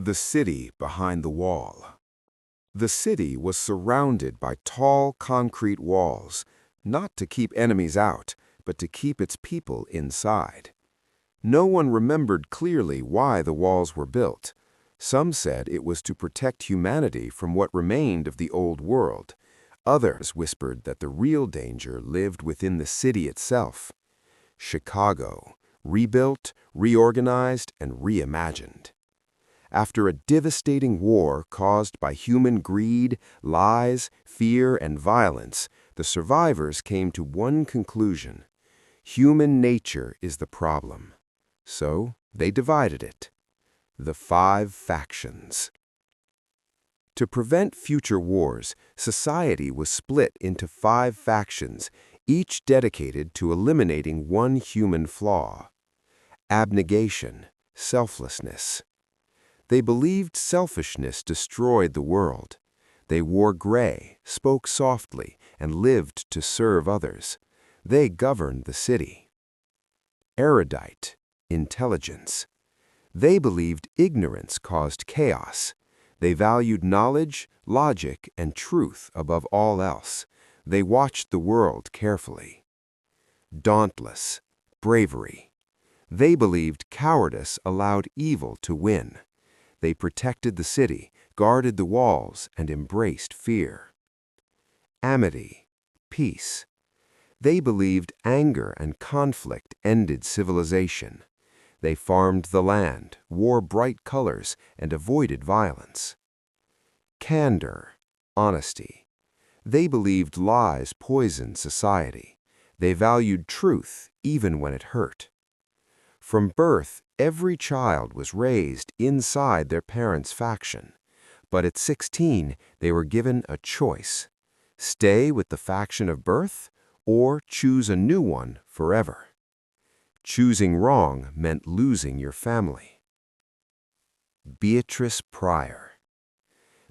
The city behind the wall. The city was surrounded by tall concrete walls, not to keep enemies out, but to keep its people inside. No one remembered clearly why the walls were built. Some said it was to protect humanity from what remained of the old world. Others whispered that the real danger lived within the city itself. Chicago, rebuilt, reorganized, and reimagined. After a devastating war caused by human greed, lies, fear, and violence, the survivors came to one conclusion: human nature is the problem. So they divided it. The 5 factions. To prevent future wars, society was split into 5 factions, each dedicated to eliminating one human flaw: abnegation, selflessness. They believed selfishness destroyed the world. They wore gray, spoke softly, and lived to serve others. They governed the city. Erudite, intelligence. They believed ignorance caused chaos. They valued knowledge, logic, and truth above all else. They watched the world carefully. Dauntless, bravery. They believed cowardice allowed evil to win. They protected the city, guarded the walls, and embraced fear. Amity, peace. They believed anger and conflict ended civilization. They farmed the land, wore bright colors, and avoided violence. Candor, honesty. They believed lies poisoned society. They valued truth even when it hurt. From birth, every child was raised inside their parents' faction. But at 16, they were given a choice: stay with the faction of birth or choose a new one forever. Choosing wrong meant losing your family. Beatrice Pryor.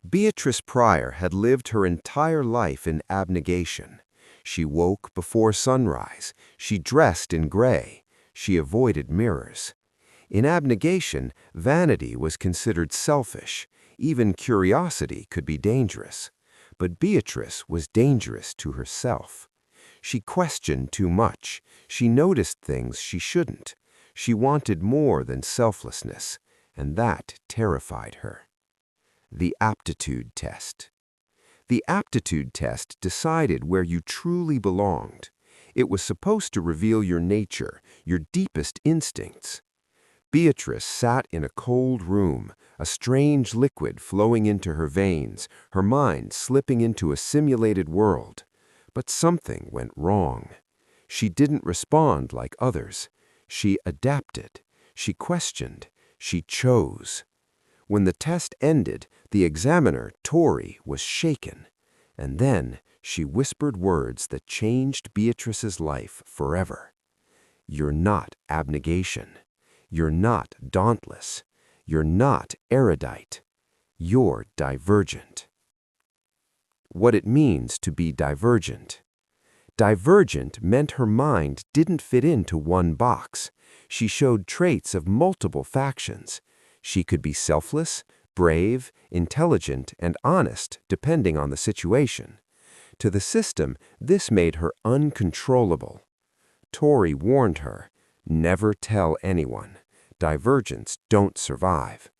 Beatrice Pryor had lived her entire life in abnegation. She woke before sunrise. She dressed in gray. She avoided mirrors. In abnegation, vanity was considered selfish. Even curiosity could be dangerous. But Beatrice was dangerous to herself. She questioned too much. She noticed things she shouldn't. She wanted more than selflessness, and that terrified her. The aptitude test. The aptitude test decided where you truly belonged. It was supposed to reveal your nature, your deepest instincts. Beatrice sat in a cold room, a strange liquid flowing into her veins, her mind slipping into a simulated world. But something went wrong. She didn't respond like others. She adapted. She questioned. She chose. When the test ended, the examiner, Tori, was shaken. And then she whispered words that changed Beatrice's life forever. You're not abnegation. You're not dauntless. You're not erudite. You're divergent. What it means to be divergent. Divergent meant her mind didn't fit into one box. She showed traits of multiple factions. She could be selfless, brave, intelligent, and honest depending on the situation. To the system, this made her uncontrollable. Tori warned her, never tell anyone. Divergents don't survive.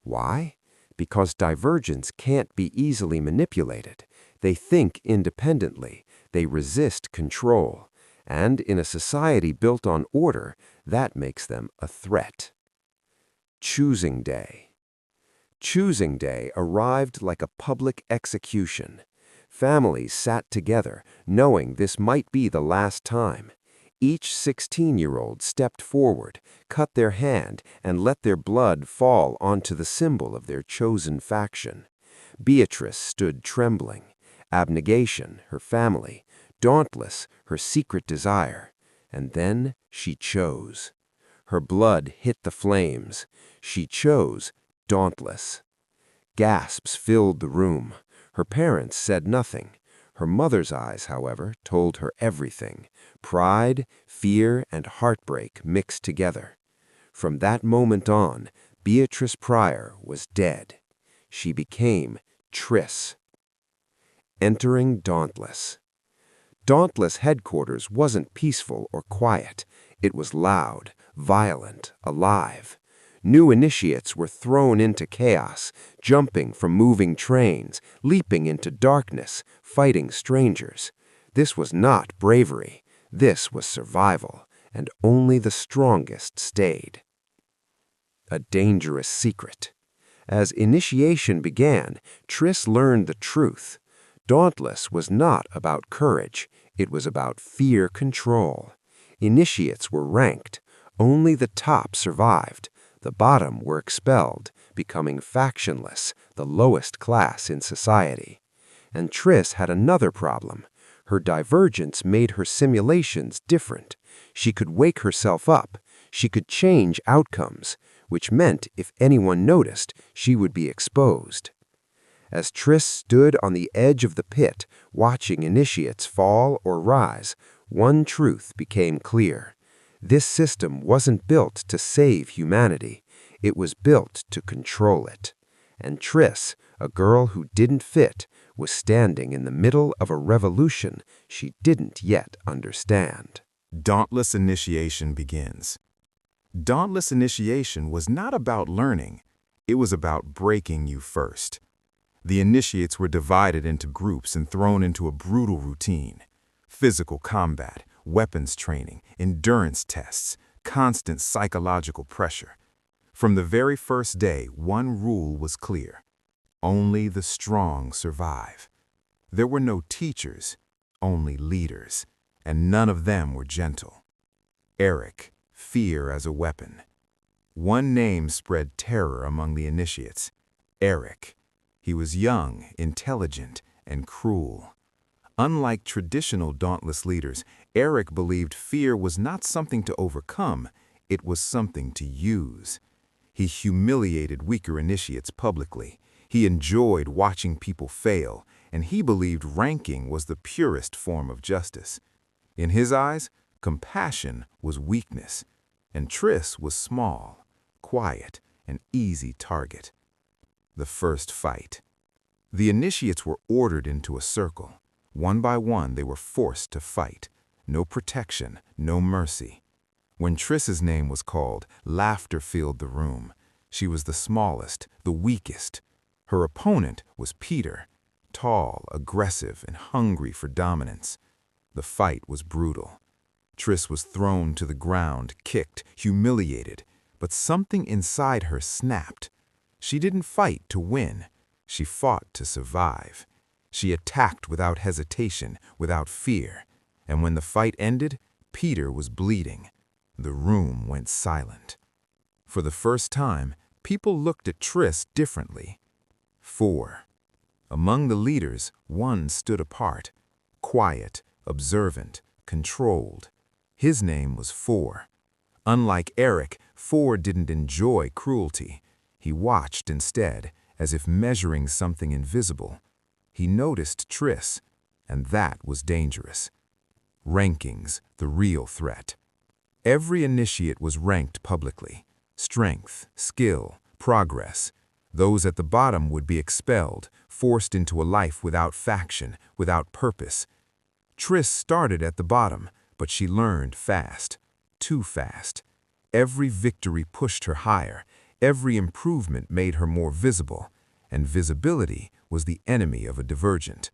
Why? Because divergents can't be easily manipulated. They think independently. They resist control. And in a society built on order, that makes them a threat. Choosing Day. Choosing Day arrived like a public execution. Families sat together, knowing this might be the last time. Each 16-year-old stepped forward, cut their hand, and let their blood fall onto the symbol of their chosen faction. Beatrice stood trembling. Abnegation, her family. Dauntless, her secret desire. And then she chose. Her blood hit the flames. She chose Dauntless. Gasps filled the room. Her parents said nothing. Her mother's eyes, however, told her everything. Pride, fear, and heartbreak mixed together. From that moment on, Beatrice Pryor was dead. She became Triss. Entering Dauntless. Dauntless headquarters wasn't peaceful or quiet. It was loud, violent, alive. New initiates were thrown into chaos, jumping from moving trains, leaping into darkness, fighting strangers. This was not bravery. This was survival, and only the strongest stayed. A dangerous secret. As initiation began, Triss learned the truth. Dauntless was not about courage. It was about fear control. Initiates were ranked. Only the top survived. The bottom were expelled, becoming factionless, the lowest class in society. And Triss had another problem. Her divergence made her simulations different. She could wake herself up. She could change outcomes, which meant if anyone noticed, she would be exposed. As Triss stood on the edge of the pit, watching initiates fall or rise, one truth became clear. This system wasn't built to save humanity. It was built to control it. And Triss, a girl who didn't fit, was standing in the middle of a revolution she didn't yet understand. Dauntless initiation begins. Dauntless initiation was not about learning. It was about breaking you first. The initiates were divided into groups and thrown into a brutal routine. Physical combat, weapons training, endurance tests, constant psychological pressure. From the very first day, one rule was clear. Only the strong survive. There were no teachers, only leaders, and none of them were gentle. Eric, fear as a weapon. One name spread terror among the initiates. Eric. He was young, intelligent, and cruel. Unlike traditional Dauntless leaders, Eric believed fear was not something to overcome, it was something to use. He humiliated weaker initiates publicly. He enjoyed watching people fail, and he believed ranking was the purest form of justice. In his eyes, compassion was weakness, and Triss was small, quiet, an easy target. The first fight. The initiates were ordered into a circle. One by one, they were forced to fight. No protection, no mercy. When Triss's name was called, laughter filled the room. She was the smallest, the weakest. Her opponent was Peter, tall, aggressive, and hungry for dominance. The fight was brutal. Triss was thrown to the ground, kicked, humiliated, but something inside her snapped. She didn't fight to win. She fought to survive. She attacked without hesitation, without fear. And when the fight ended, Peter was bleeding. The room went silent. For the first time, people looked at Triss differently. 4. Among the leaders, one stood apart. Quiet, observant, controlled. His name was 4. Unlike Eric, 4 didn't enjoy cruelty. He watched instead, as if measuring something invisible. He noticed Triss, and that was dangerous. Rankings, the real threat. Every initiate was ranked publicly. Strength, skill, progress. Those at the bottom would be expelled, forced into a life without faction, without purpose. Triss started at the bottom, but she learned fast. Too fast. Every victory pushed her higher. Every improvement made her more visible, and visibility was the enemy of a divergent.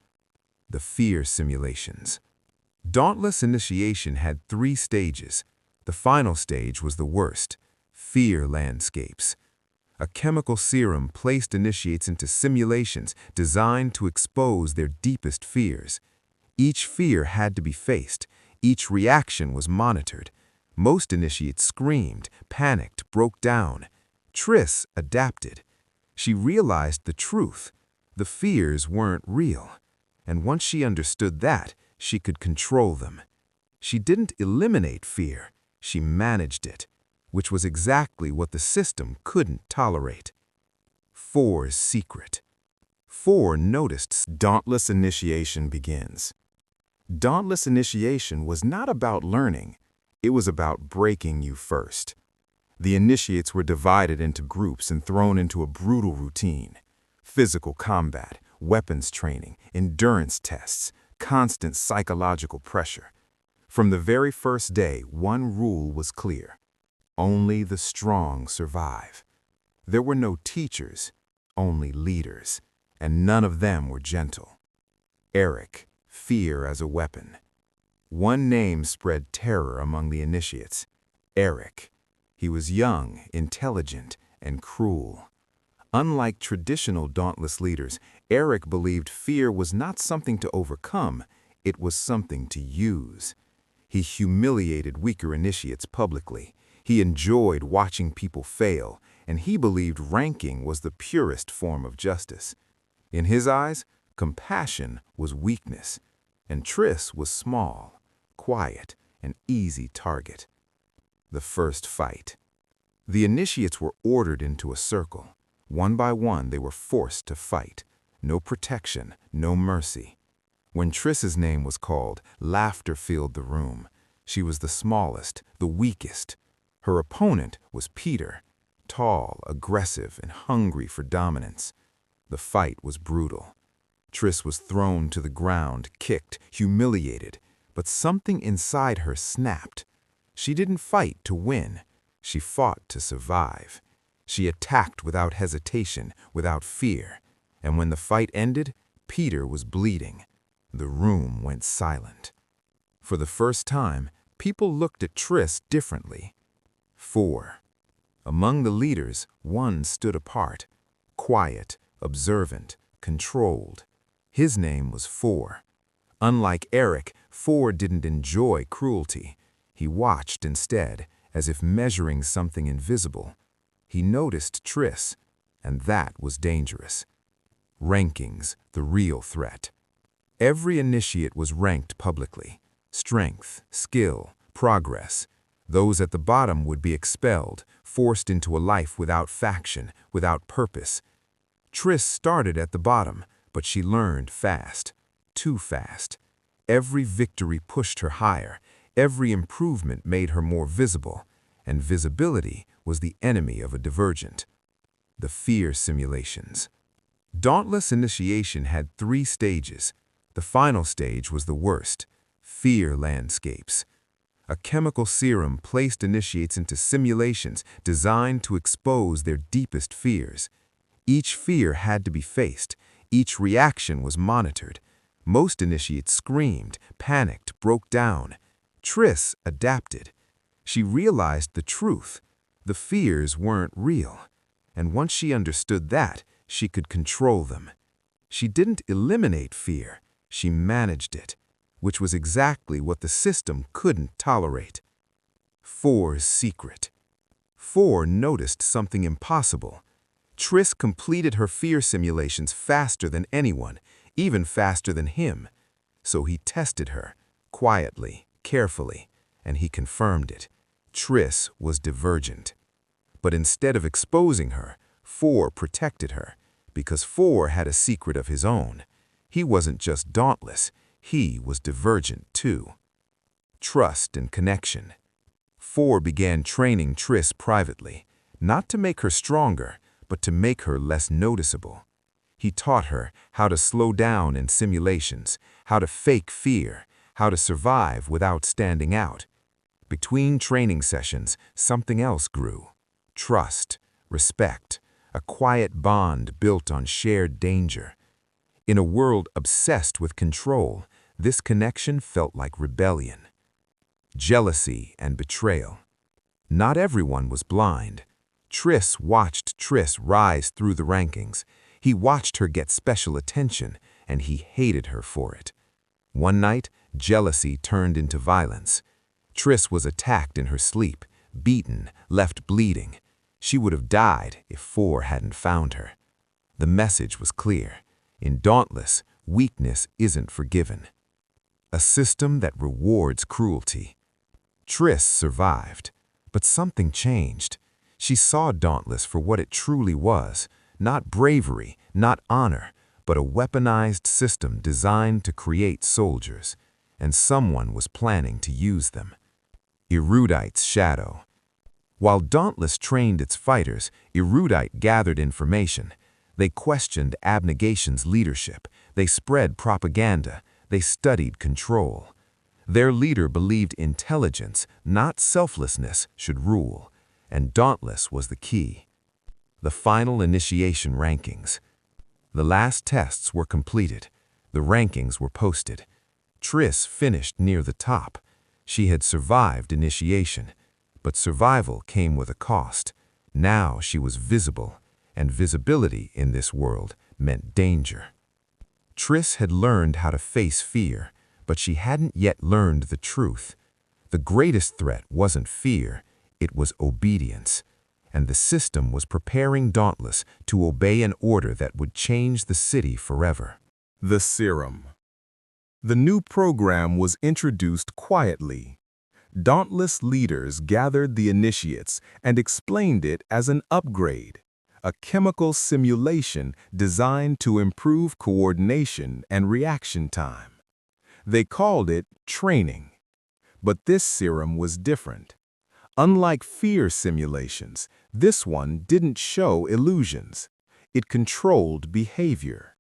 The fear simulations. Dauntless initiation had 3 stages. The final stage was the worst, fear landscapes. A chemical serum placed initiates into simulations designed to expose their deepest fears. Each fear had to be faced. Each reaction was monitored. Most initiates screamed, panicked, broke down. Triss adapted. She realized the truth. The fears weren't real. And once she understood that, she could control them. She didn't eliminate fear. She managed it, which was exactly what the system couldn't tolerate. 4's secret. 4 noticed. Dauntless initiation begins. Dauntless initiation was not about learning. It was about breaking you first. The initiates were divided into groups and thrown into a brutal routine. Physical combat, weapons training, endurance tests, constant psychological pressure. From the very first day, one rule was clear. Only the strong survive. There were no teachers, only leaders, and none of them were gentle. Eric, fear as a weapon. One name spread terror among the initiates. Eric. He was young, intelligent, and cruel. Unlike traditional Dauntless leaders, Eric believed fear was not something to overcome, it was something to use. He humiliated weaker initiates publicly. He enjoyed watching people fail, and he believed ranking was the purest form of justice. In his eyes, compassion was weakness, and Triss was small, quiet, an easy target. The first fight. The initiates were ordered into a circle. One by one, they were forced to fight. No protection, no mercy. When Triss's name was called, laughter filled the room. She was the smallest, the weakest. Her opponent was Peter, tall, aggressive, and hungry for dominance. The fight was brutal. Triss was thrown to the ground, kicked, humiliated, but something inside her snapped. She didn't fight to win. She fought to survive. She attacked without hesitation, without fear. And when the fight ended, Peter was bleeding. The room went silent. For the first time, people looked at Triss differently. 4. Among the leaders, one stood apart. Quiet, observant, controlled. His name was 4. Unlike Eric, 4 didn't enjoy cruelty. He watched instead, as if measuring something invisible. He noticed Triss, and that was dangerous. Rankings, the real threat. Every initiate was ranked publicly. Strength, skill, progress. Those at the bottom would be expelled, forced into a life without faction, without purpose. Triss started at the bottom, but she learned fast. Too fast. Every victory pushed her higher. Every improvement made her more visible, and visibility was the enemy of a Divergent. The fear simulations. Dauntless initiation had 3 stages. The final stage was the worst, fear landscapes. A chemical serum placed initiates into simulations designed to expose their deepest fears. Each fear had to be faced. Each reaction was monitored. Most initiates screamed, panicked, broke down. Triss adapted. She realized the truth. The fears weren't real. And once she understood that, she could control them. She didn't eliminate fear. She managed it, which was exactly what the system couldn't tolerate. 4's secret. 4 noticed something impossible. Triss completed her fear simulations faster than anyone, even faster than him. So he tested her, quietly, carefully, and he confirmed it. Triss was divergent. But instead of exposing her, 4 protected her, because 4 had a secret of his own. He wasn't just dauntless, he was divergent too. Trust and connection. 4 began training Triss privately, not to make her stronger, but to make her less noticeable. He taught her how to slow down in simulations, how to fake fear, how to survive without standing out. Between training sessions, something else grew. Trust, respect, a quiet bond built on shared danger. In a world obsessed with control, this connection felt like rebellion. Jealousy and betrayal. Not everyone was blind. Triss watched Triss rise through the rankings. He watched her get special attention, and he hated her for it. One night, jealousy turned into violence. Triss was attacked in her sleep, beaten, left bleeding. She would have died if 4 hadn't found her. The message was clear. In Dauntless, weakness isn't forgiven. A system that rewards cruelty. Triss survived, but something changed. She saw Dauntless for what it truly was, not bravery, not honor, but a weaponized system designed to create soldiers, and someone was planning to use them. Erudite's shadow. While Dauntless trained its fighters, Erudite gathered information. They questioned Abnegation's leadership. They spread propaganda. They studied control. Their leader believed intelligence, not selflessness, should rule, and Dauntless was the key. The final initiation rankings. The last tests were completed. The rankings were posted. Triss finished near the top. She had survived initiation, but survival came with a cost. Now she was visible, and visibility in this world meant danger. Triss had learned how to face fear, but she hadn't yet learned the truth. The greatest threat wasn't fear, it was obedience. And the system was preparing Dauntless to obey an order that would change the city forever. The Serum. The new program was introduced quietly. Dauntless leaders gathered the initiates and explained it as an upgrade, a chemical simulation designed to improve coordination and reaction time. They called it training. But this serum was different. Unlike fear simulations, this one didn't show illusions. It controlled behavior.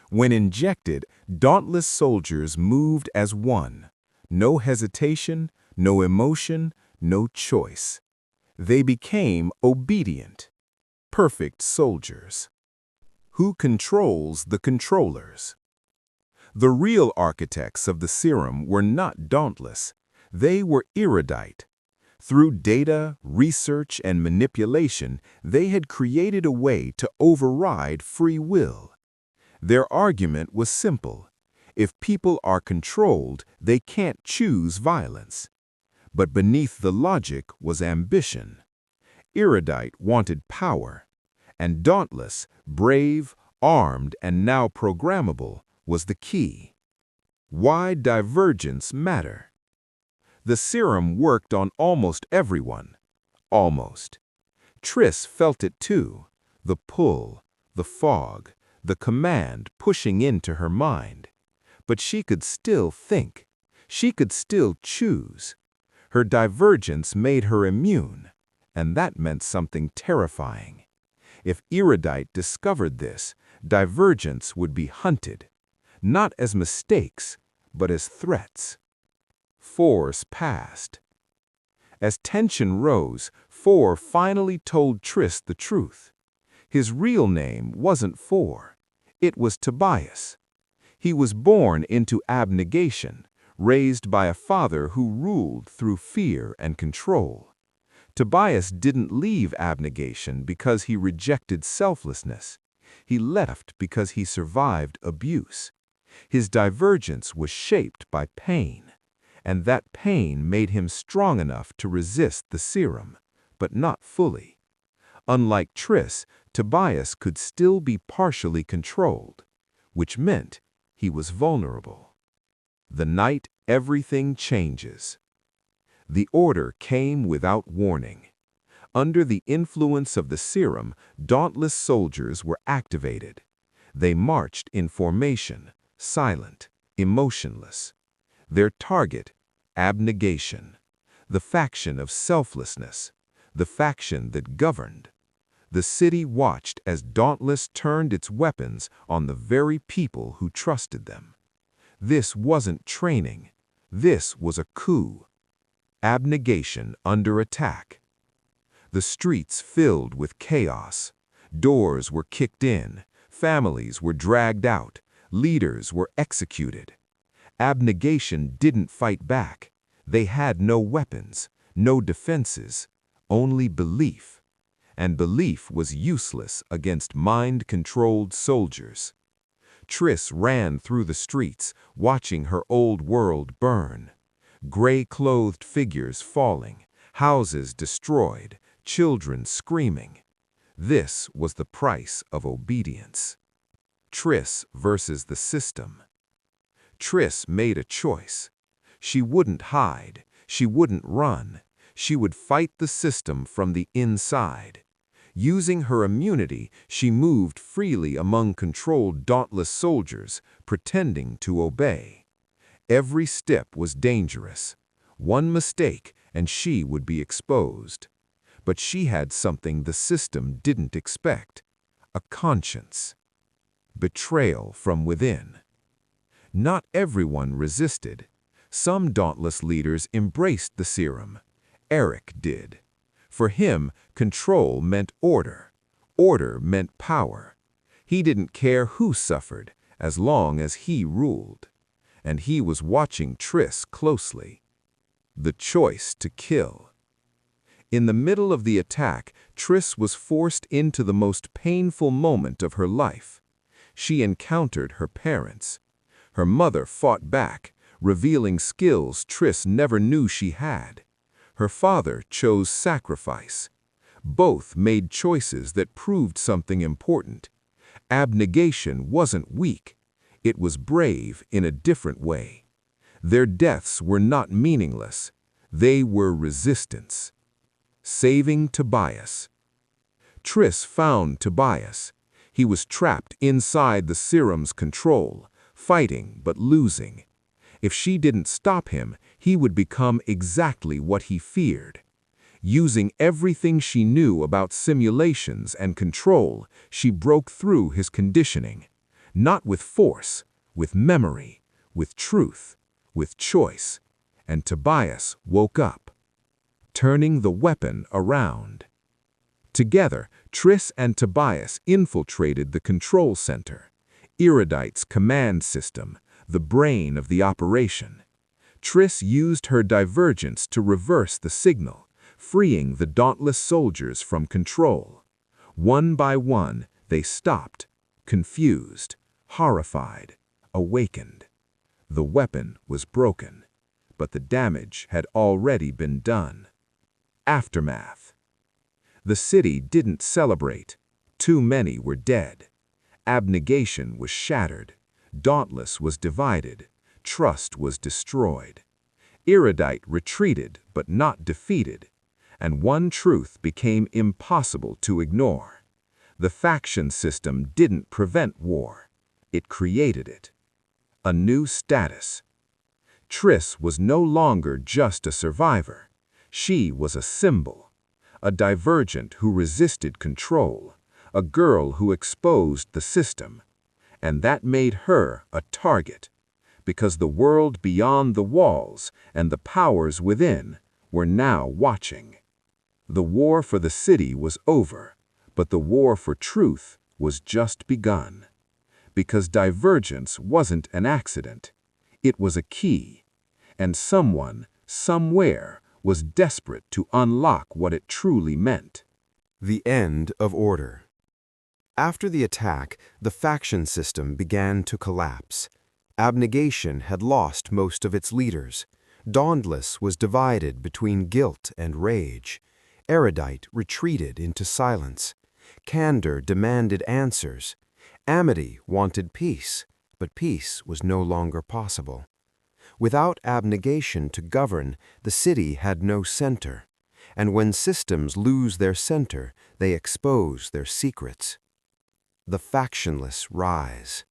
When injected, Dauntless soldiers moved as one. No hesitation, no emotion, no choice. They became obedient, perfect soldiers. Who controls the controllers? The real architects of the serum were not Dauntless. They were Erudite. Through data, research, and manipulation, they had created a way to override free will. Their argument was simple. If people are controlled, they can't choose violence. But beneath the logic was ambition. Erudite wanted power, and Dauntless, brave, armed, and now programmable, was the key. Why divergence matter? The serum worked on almost everyone. Almost. Triss felt it too. The pull, the fog, the command pushing into her mind. But she could still think. She could still choose. Her divergence made her immune, and that meant something terrifying. If Erudite discovered this, divergence would be hunted, not as mistakes, but as threats. Force passed. As tension rose, Four finally told Triss the truth. His real name wasn't Four. It was Tobias. He was born into abnegation, raised by a father who ruled through fear and control. Tobias didn't leave abnegation because he rejected selflessness. He left because he survived abuse. His divergence was shaped by pain, and that pain made him strong enough to resist the serum, but not fully. Unlike Triss, Tobias could still be partially controlled, which meant he was vulnerable. The night everything changes. The order came without warning. Under the influence of the serum, Dauntless soldiers were activated. They marched in formation, silent, emotionless. Their target, Abnegation, the faction of selflessness, the faction that governed. The city watched as Dauntless turned its weapons on the very people who trusted them. This wasn't training. This was a coup. Abnegation under attack. The streets filled with chaos. Doors were kicked in. Families were dragged out. Leaders were executed. Abnegation didn't fight back. They had no weapons, no defenses, only belief. And belief was useless against mind-controlled soldiers. Triss ran through the streets, watching her old world burn. Gray-clothed figures falling, houses destroyed, children screaming. This was the price of obedience. Triss versus the system. Triss made a choice. She wouldn't hide. She wouldn't run. She would fight the system from the inside. Using her immunity, she moved freely among controlled Dauntless soldiers, pretending to obey. Every step was dangerous. One mistake, and she would be exposed. But she had something the system didn't expect: a conscience. Betrayal from within. Not everyone resisted. Some Dauntless leaders embraced the serum. Eric did. For him, control meant order. Order meant power. He didn't care who suffered, as long as he ruled. And he was watching Triss closely. The choice to kill. In the middle of the attack, Triss was forced into the most painful moment of her life. She encountered her parents. Her mother fought back, revealing skills Triss never knew she had. Her father chose sacrifice. Both made choices that proved something important. Abnegation wasn't weak. It was brave in a different way. Their deaths were not meaningless. They were resistance. Saving Tobias. Triss found Tobias. He was trapped inside the serum's control, fighting but losing. If she didn't stop him, he would become exactly what he feared. Using everything she knew about simulations and control, she broke through his conditioning. Not with force, with memory, with truth, with choice. And Tobias woke up, turning the weapon around. Together, Triss and Tobias infiltrated the control center, Erudite's command system, the brain of the operation. Triss used her divergence to reverse the signal, freeing the Dauntless soldiers from control. One by one, they stopped, confused, horrified, awakened. The weapon was broken, but the damage had already been done. Aftermath. The city didn't celebrate. Too many were dead. Abnegation was shattered. Dauntless was divided. Trust was destroyed. Erudite retreated, but not defeated. And one truth became impossible to ignore. The faction system didn't prevent war. It created it. A new status. Triss was no longer just a survivor. She was a symbol. A divergent who resisted control. A girl who exposed the system. And that made her a target. Because the world beyond the walls and the powers within were now watching. The war for the city was over, but the war for truth was just begun. Because divergence wasn't an accident. It was a key. And someone, somewhere, was desperate to unlock what it truly meant. The end of order. After the attack, the faction system began to collapse. Abnegation had lost most of its leaders. Dauntless was divided between guilt and rage. Erudite retreated into silence. Candor demanded answers. Amity wanted peace, but peace was no longer possible. Without abnegation to govern, the city had no center. And when systems lose their center, they expose their secrets. The factionless rise.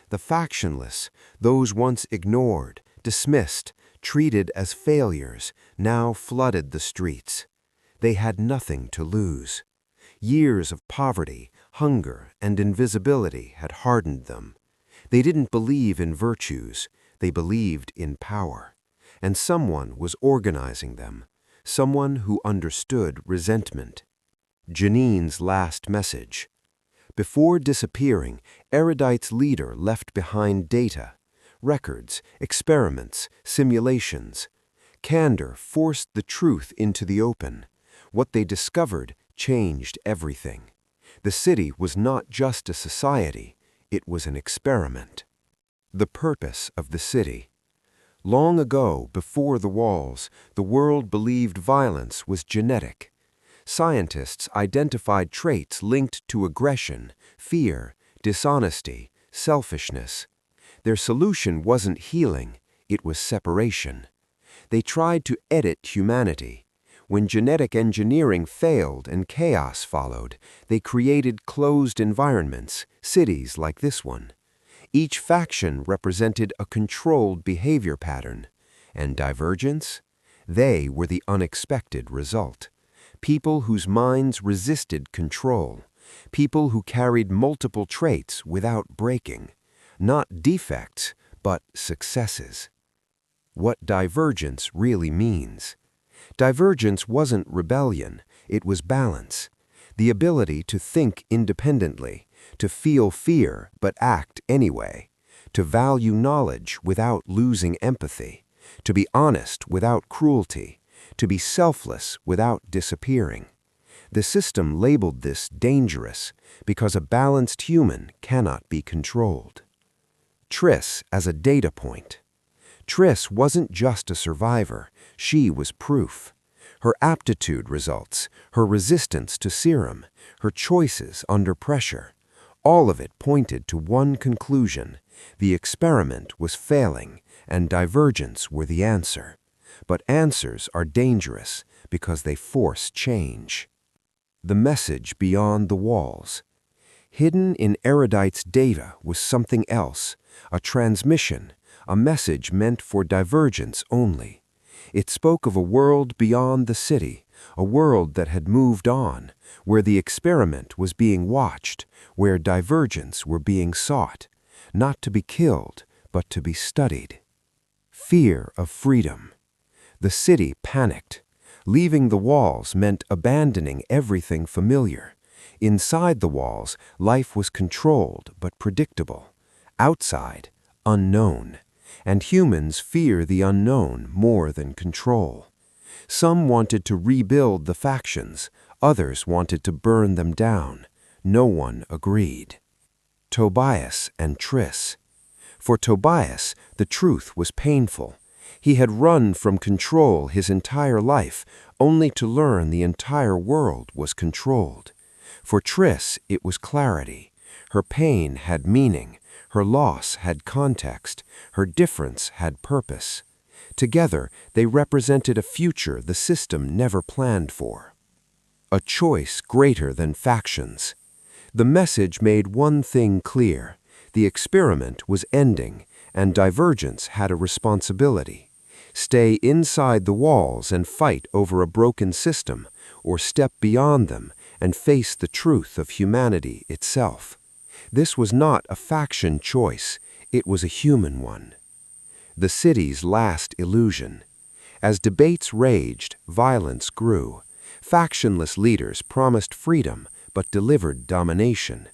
The factionless, those once ignored, dismissed, treated as failures, now flooded the streets. They had nothing to lose. Years of poverty, hunger, and invisibility had hardened them. They didn't believe in virtues, they believed in power. And someone was organizing them, someone who understood resentment. Janine's last message. Before disappearing, Erudite's leader left behind data, records, experiments, simulations. Candor forced the truth into the open. What they discovered changed everything. The city was not just a society, it was an experiment. The purpose of the city. Long ago, before the walls, the world believed violence was genetic. Scientists identified traits linked to aggression, fear, dishonesty, selfishness. Their solution wasn't healing, it was separation. They tried to edit humanity. When genetic engineering failed and chaos followed, they created closed environments, cities like this one. Each faction represented a controlled behavior pattern. And divergence? They were the unexpected result. people whose minds resisted control, people who carried multiple traits without breaking, not defects, but successes. What divergence really means. Divergence wasn't rebellion, it was balance. The ability to think independently, to feel fear but act anyway, to value knowledge without losing empathy, to be honest without cruelty, to be selfless without disappearing. The system labeled this dangerous because a balanced human cannot be controlled. Triss as a data point. Triss wasn't just a survivor, she was proof. Her aptitude results, her resistance to serum, her choices under pressure, all of it pointed to one conclusion: the experiment was failing and divergence were the answer. But answers are dangerous because they force change. The message beyond the walls. Hidden in Erudite's data was something else, a transmission, a message meant for divergence only. It spoke of a world beyond the city, a world that had moved on, where the experiment was being watched, where divergence were being sought, not to be killed, but to be studied. Fear of freedom. The city panicked. Leaving the walls meant abandoning everything familiar. Inside the walls, life was controlled but predictable. Outside, unknown. And humans fear the unknown more than control. Some wanted to rebuild the factions, others wanted to burn them down. No one agreed. Tobias and Triss. For Tobias, the truth was painful. He had run from control his entire life, only to learn the entire world was controlled. For Triss, it was clarity. Her pain had meaning. Her loss had context. Her difference had purpose. Together, they represented a future the system never planned for. A choice greater than factions. The message made one thing clear. The experiment was ending, and divergence had a responsibility. Stay inside the walls and fight over a broken system, or step beyond them and face the truth of humanity itself. This was not a faction choice, it was a human one. The city's last illusion. As debates raged, violence grew. Factionless leaders promised freedom, but delivered domination.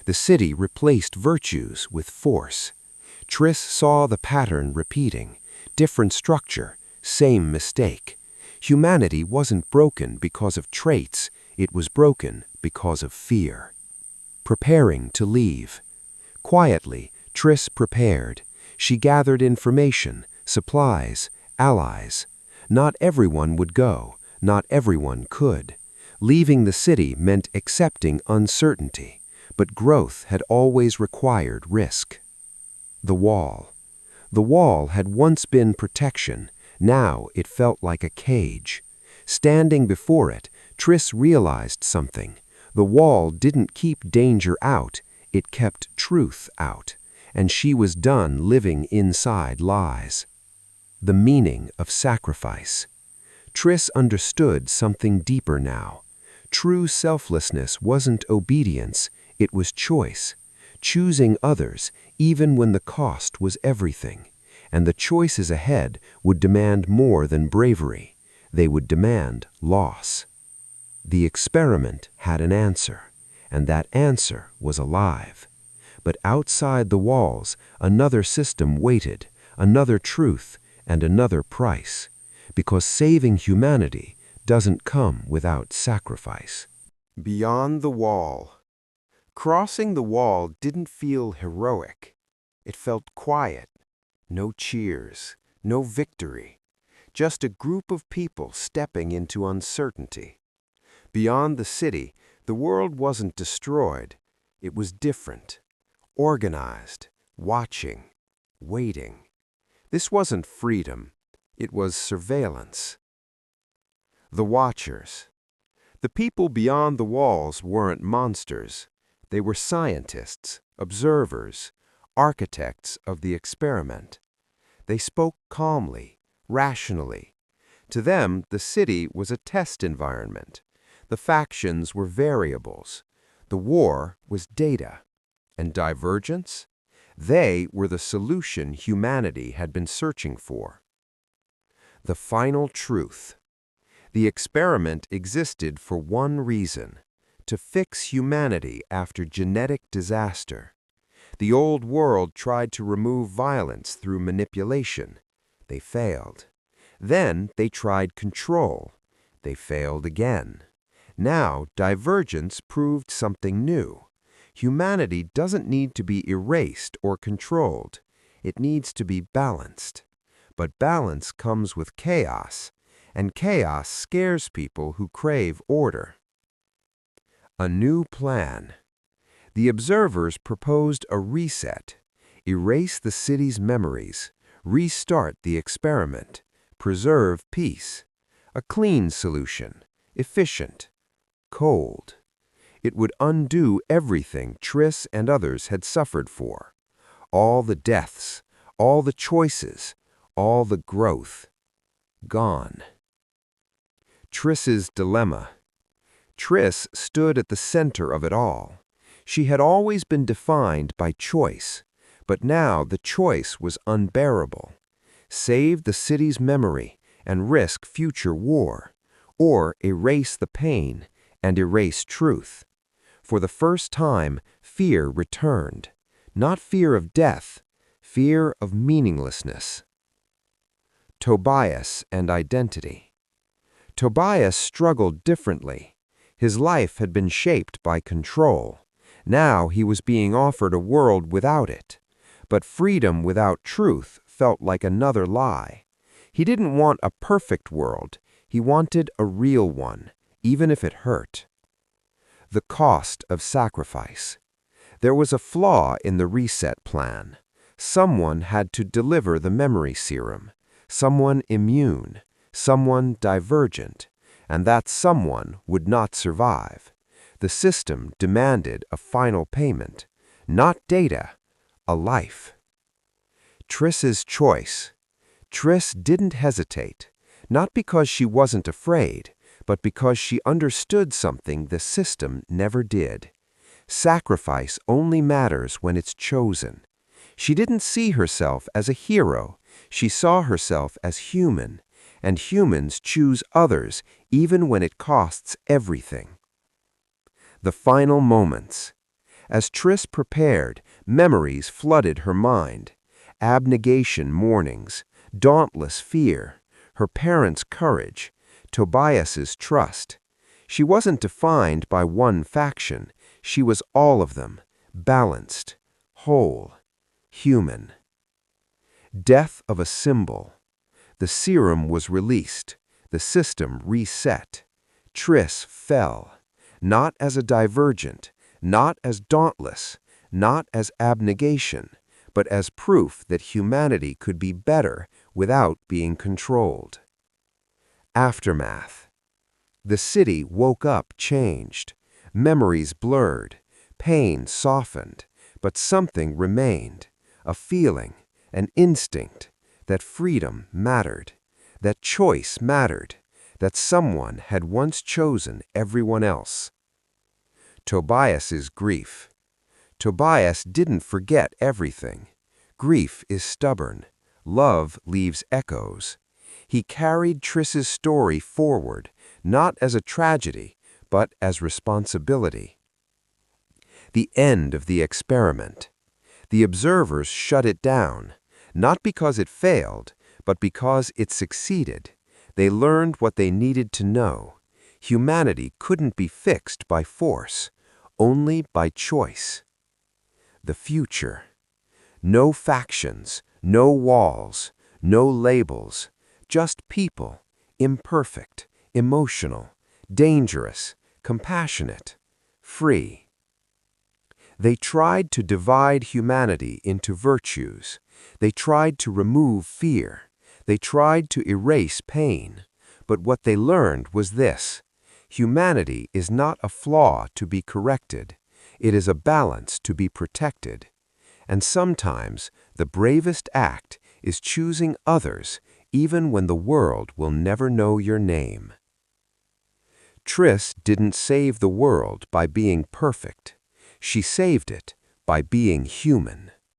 The city replaced virtues with force. Triss saw the pattern repeating. Different structure, same mistake. Humanity wasn't broken because of traits, it was broken because of fear. Preparing to leave. Quietly, Triss prepared. She gathered information, supplies, allies. Not everyone would go, not everyone could. Leaving the city meant accepting uncertainty, but growth had always required risk. The wall. The wall had once been protection, now it felt like a cage. Standing before it, Triss realized something. The wall didn't keep danger out, it kept truth out, and she was done living inside lies. The meaning of sacrifice. Triss understood something deeper now. True selflessness wasn't obedience, it was choice. Choosing others, even when the cost was everything. And the choices ahead would demand more than bravery. They would demand loss. The experiment had an answer, and that answer was alive. But outside the walls, another system waited, another truth, and another price. Because saving humanity doesn't come without sacrifice. Beyond the wall. Crossing the wall didn't feel heroic. It felt quiet. No cheers, no victory. Just a group of people stepping into uncertainty. Beyond the city, the world wasn't destroyed. It was different. Organized, watching, waiting. This wasn't freedom. It was surveillance. The Watchers. The people beyond the walls weren't monsters. They were scientists, observers, architects of the experiment. They spoke calmly, rationally. To them, the city was a test environment. The factions were variables. The war was data. And divergence? They were the solution humanity had been searching for. The final truth. The experiment existed for one reason: to fix humanity after genetic disaster. The old world tried to remove violence through manipulation. They failed. Then they tried control. They failed again. Now, divergence proved something new. Humanity doesn't need to be erased or controlled. It needs to be balanced. But balance comes with chaos, and chaos scares people who crave order. A new plan. The observers proposed a reset. Erase the city's memories, restart the experiment, preserve peace. A clean solution, efficient, cold. It would undo everything Triss and others had suffered for. All the deaths, all the choices, all the growth. Gone. Triss's dilemma. Triss stood at the center of it all. She had always been defined by choice, but now the choice was unbearable. Save the city's memory and risk future war, or erase the pain and erase truth. For the first time, fear returned. Not fear of death, fear of meaninglessness. Tobias and identity. Tobias struggled differently. His life had been shaped by control. Now he was being offered a world without it. But freedom without truth felt like another lie. He didn't want a perfect world. He wanted a real one, even if it hurt. The cost of sacrifice. There was a flaw in the reset plan. Someone had to deliver the memory serum. Someone immune. Someone divergent. And that someone would not survive. The system demanded a final payment. Not data, a life. Triss's choice. Triss didn't hesitate, not because she wasn't afraid, but because she understood something the system never did. Sacrifice only matters when it's chosen. She didn't see herself as a hero. She saw herself as human, and humans choose others even when it costs everything. The final moments. As Triss prepared, memories flooded her mind. Abnegation mornings, dauntless fear, her parents' courage, Tobias's trust. She wasn't defined by one faction. She was all of them, balanced, whole, human. Death of a symbol. The serum was released. The system reset. Triss fell. Not as a divergent, not as dauntless, not as abnegation, but as proof that humanity could be better without being controlled. Aftermath. The city woke up changed. Memories blurred. Pain softened. But something remained. A feeling, an instinct, that freedom mattered, that choice mattered, that someone had once chosen everyone else. Tobias's grief. Tobias didn't forget everything. Grief is stubborn. Love leaves echoes. He carried Triss's story forward, not as a tragedy, but as responsibility. The end of the experiment. The observers shut it down, not because it failed, but because it succeeded. They learned what they needed to know. Humanity couldn't be fixed by force, only by choice. The future. No factions, no walls, no labels, just people, imperfect, emotional, dangerous, compassionate, free. They tried to divide humanity into virtues. They tried to remove fear. They tried to erase pain. But what they learned was this: humanity is not a flaw to be corrected. It is a balance to be protected. And sometimes the bravest act is choosing others even when the world will never know your name. Triss didn't save the world by being perfect. She saved it by being human.